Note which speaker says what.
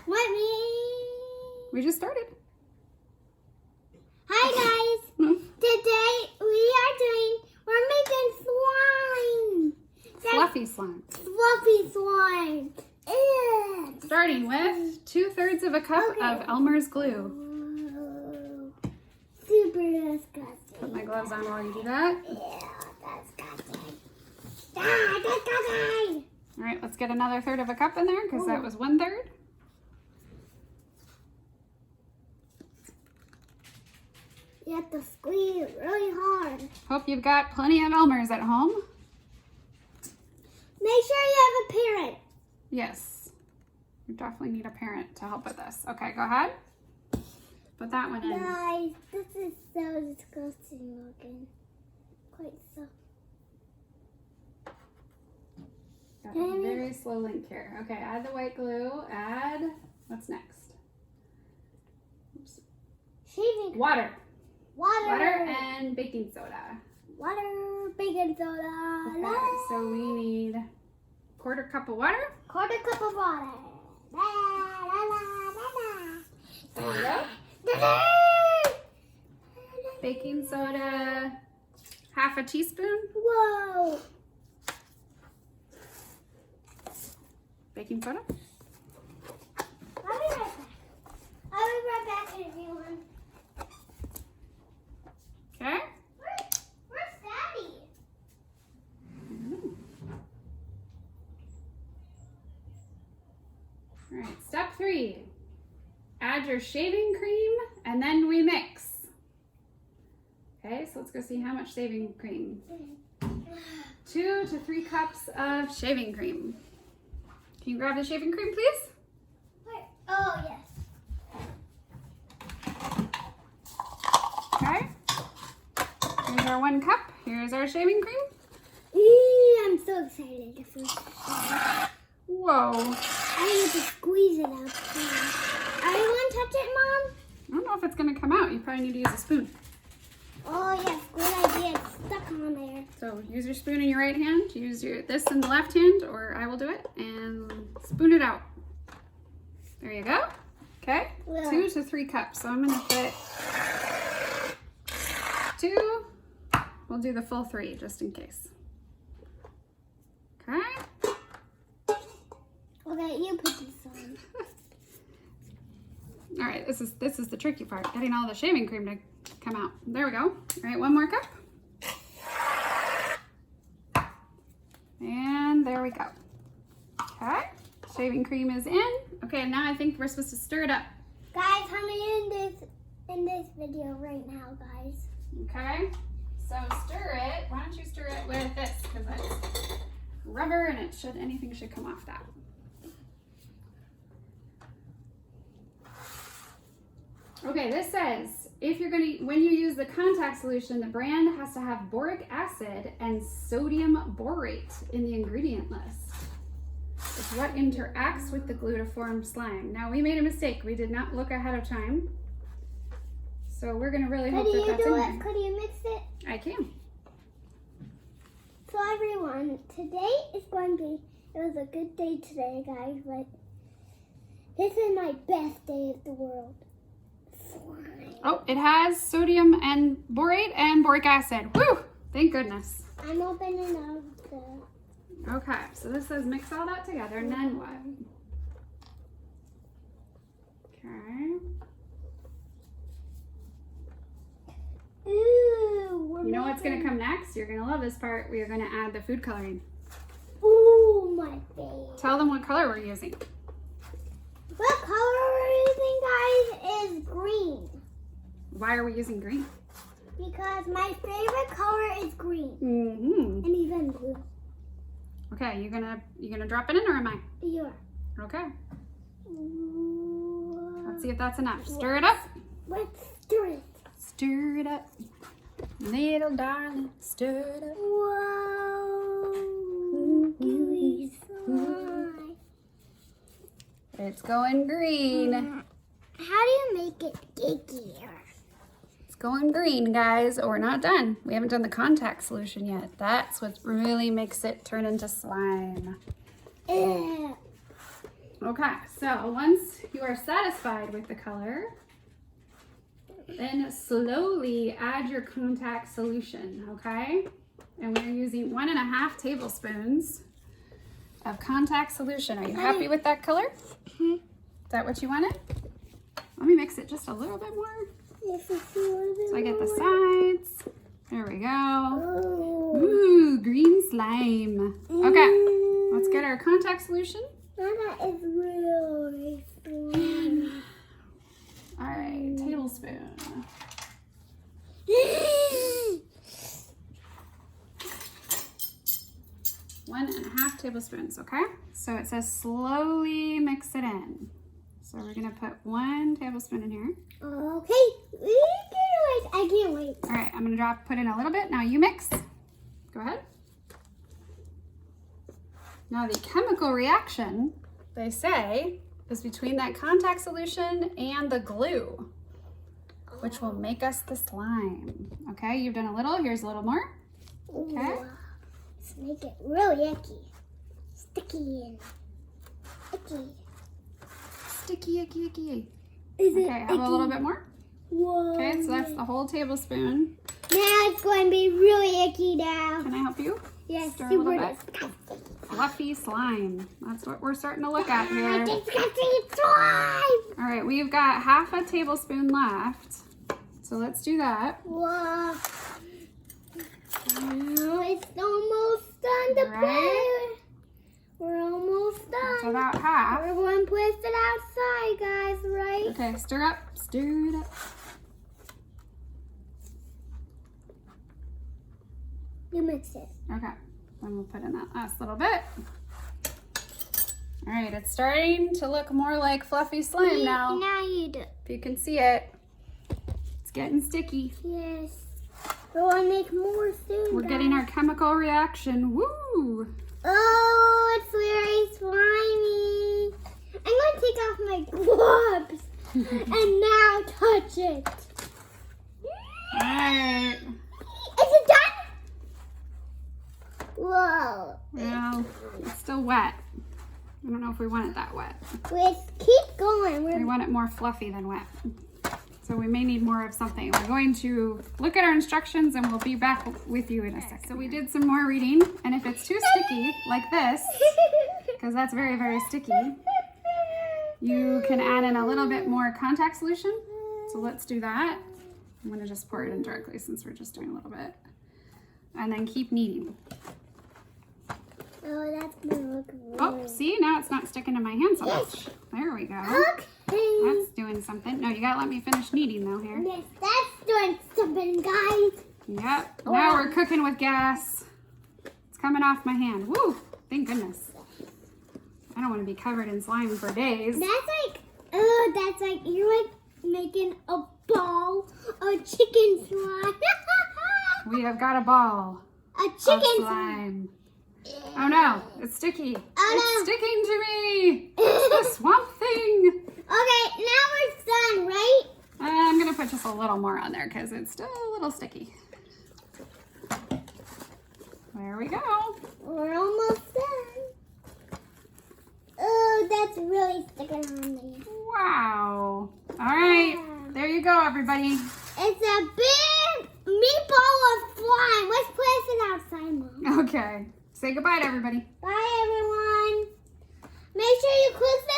Speaker 1: What me?
Speaker 2: We just started.
Speaker 1: Hi guys. Today we're making slime.
Speaker 2: Fluffy slime.
Speaker 1: Fluffy slime. Ew.
Speaker 2: Starting with 2/3 of a cup of Elmer's glue.
Speaker 1: Ooh, super disgusting.
Speaker 2: Put my gloves on while you do that.
Speaker 1: Ew, disgusting. Ah, disgusting.
Speaker 2: All right, let's get another 1/3 of a cup in there because that was 1/3.
Speaker 1: You have to squeeze it really hard.
Speaker 2: Hope you've got plenty of Elmers at home.
Speaker 1: Make sure you have a parent.
Speaker 2: Yes, you definitely need a parent to help with this. Okay, go ahead. Put that one in.
Speaker 1: Guys, this is so disgusting looking. Quite so.
Speaker 2: Got a very slow link here. Okay, add the white glue. Add, what's next? Oops.
Speaker 1: Shaving.
Speaker 2: Water.
Speaker 1: Water.
Speaker 2: And baking soda.
Speaker 1: Water, baking soda.
Speaker 2: Okay, so we need 1/4 cup of water.
Speaker 1: 1/4 cup of water. La, la, la, la,
Speaker 2: There you go.
Speaker 1: la.
Speaker 2: Baking soda, 1/2 teaspoon.
Speaker 1: Whoa.
Speaker 2: Baking soda.
Speaker 1: I'll be right back. I'll be right back, everyone.
Speaker 2: Okay.
Speaker 1: Where's Daddy?
Speaker 2: All right, step 3. Add your shaving cream and then we mix. Okay, so let's go see how much shaving cream. 2 to 3 cups of shaving cream. Can you grab the shaving cream, please?
Speaker 1: Where? Oh, yes.
Speaker 2: Okay. Here's our 1 cup. Here's our shaving cream.
Speaker 1: I'm so excited.
Speaker 2: Whoa.
Speaker 1: I need to squeeze it out. I don't want to touch it, Mom.
Speaker 2: I don't know if it's going to come out. You probably need to use a spoon.
Speaker 1: Oh, yes. Good idea. It's stuck on there.
Speaker 2: So use your spoon in your right hand, use this in the left hand, or I will do it, and spoon it out. There you go. Okay,
Speaker 1: Yeah.
Speaker 2: 2 to 3 cups. So I'm gonna put 2. We'll do the full 3 just in case. Okay.
Speaker 1: Okay, you put this on.
Speaker 2: All right, this is the tricky part, getting all the shaving cream to come out. There we go. All right, 1 more cup. And there we go. Okay, shaving cream is in. Okay, now I think we're supposed to stir it up.
Speaker 1: Guys, I'm in this video right now, guys.
Speaker 2: Okay, so stir it. Why don't you stir it with this? Because it's rubber and anything should come off that. Okay, this says when you use the contact solution, the brand has to have boric acid and sodium borate in the ingredient list. It's what interacts with the glue to form slime. Now, we made a mistake. We did not look ahead of time. So we're gonna really hope that that's in there.
Speaker 1: Could you mix it?
Speaker 2: I can.
Speaker 1: So everyone, today is going to be, it was a good day today, guys, but this is my best day of the world. Slime.
Speaker 2: Oh, it has sodium and borate and boric acid. Woo! Thank goodness.
Speaker 1: I'm opening up the...
Speaker 2: Okay, so this says mix all that together, and then what? Okay.
Speaker 1: Ooh,
Speaker 2: You know what's gonna come next? You're gonna love this part. We are gonna add the food coloring.
Speaker 1: Ooh, my face.
Speaker 2: Tell them what color we're using.
Speaker 1: What color we're using, guys, is green.
Speaker 2: Why are we using green?
Speaker 1: Because my favorite color is green.
Speaker 2: Mm-hmm.
Speaker 1: And even blue.
Speaker 2: Okay, you gonna drop it in, or am I?
Speaker 1: You are.
Speaker 2: Okay.
Speaker 1: Ooh.
Speaker 2: Let's see if that's enough. Stir it up.
Speaker 1: Let's stir it.
Speaker 2: Stir it up, little darling. Stir it up.
Speaker 1: Whoa. Gooey slime.
Speaker 2: It's going green.
Speaker 1: How do you make it cakey?
Speaker 2: It's going green, guys. Oh, we're not done. We haven't done the contact solution yet. That's what really makes it turn into slime.
Speaker 1: Ew.
Speaker 2: Okay, so once you are satisfied with the color, then slowly add your contact solution, okay? And we're using 1.5 tablespoons of contact solution. Are you happy with that color? Is that what you wanted? Let me mix it just a little bit more. So I get the sides. There we go. Ooh, green slime. Okay, let's get our contact solution.
Speaker 1: That is really fun.
Speaker 2: All right, tablespoon. 1.5 tablespoons, okay? So it says slowly mix it in. So we're gonna put 1 tablespoon in here.
Speaker 1: Okay, I can't wait.
Speaker 2: All right, I'm gonna put in a little bit. Now you mix. Go ahead. Now the chemical reaction, they say, is between that contact solution and the glue, which will make us the slime. Okay, you've done a little, here's a little more. Okay.
Speaker 1: Let's make it really icky. Sticky and icky.
Speaker 2: Sticky, icky, icky.
Speaker 1: Is it
Speaker 2: okay, have a little bit more.
Speaker 1: Whoa.
Speaker 2: Okay, so that's the whole tablespoon.
Speaker 1: Now it's going to be really icky now.
Speaker 2: Can I help you?
Speaker 1: Yes,
Speaker 2: Stir a little bit. Fluffy slime. That's what we're starting to look at here. All right, we've got 1/2 tablespoon left. So let's do that.
Speaker 1: Whoa. Oh, it's almost done to play. We're almost done.
Speaker 2: It's about half.
Speaker 1: We're going to place it outside, guys, right?
Speaker 2: Okay, stir up. Stir it up.
Speaker 1: You mix it.
Speaker 2: Okay, then we'll put in that last little bit. All right, it's starting to look more like fluffy slime now.
Speaker 1: Now you do.
Speaker 2: If you can see it, it's getting sticky.
Speaker 1: Yes. We'll make more soon.
Speaker 2: We're getting our chemical reaction. Woo!
Speaker 1: Oh, it's very slimy. I'm going to take off my gloves and now touch it.
Speaker 2: All right.
Speaker 1: Is it done? Whoa.
Speaker 2: Well, it's still wet. I don't know if we want it that wet.
Speaker 1: Let's keep going.
Speaker 2: We want it more fluffy than wet. So we may need more of something. We're going to look at our instructions and we'll be back with you in a second. So we did some more reading, and if it's too sticky, like this, because that's very, very sticky, you can add in a little bit more contact solution. So let's do that. I'm gonna just pour it in directly since we're just doing a little bit. And then keep kneading.
Speaker 1: Oh, that's gonna look really...
Speaker 2: Oh, see, now it's not sticking to my hand so much. There we go.
Speaker 1: Okay.
Speaker 2: That's doing something. No, you gotta let me finish kneading though here.
Speaker 1: Yes, that's doing something, guys.
Speaker 2: Yep. Now we're cooking with gas. It's coming off my hand. Woo! Thank goodness. I don't want to be covered in slime for days.
Speaker 1: That's like you're like making a ball of chicken slime.
Speaker 2: We have got a ball
Speaker 1: A
Speaker 2: of
Speaker 1: chicken
Speaker 2: slime. Oh no, it's sticky.
Speaker 1: Oh,
Speaker 2: It's sticking to me. It's the swamp thing.
Speaker 1: Okay, now we're done, right?
Speaker 2: I'm gonna put just a little more on there because it's still a little sticky. There we go.
Speaker 1: We're almost done. Oh, that's really sticking on me.
Speaker 2: Wow. All right, there you go, everybody.
Speaker 1: It's a big meatball of slime. Let's place it outside, Mom.
Speaker 2: Okay. Say goodbye to everybody.
Speaker 1: Bye, everyone. Make sure you click the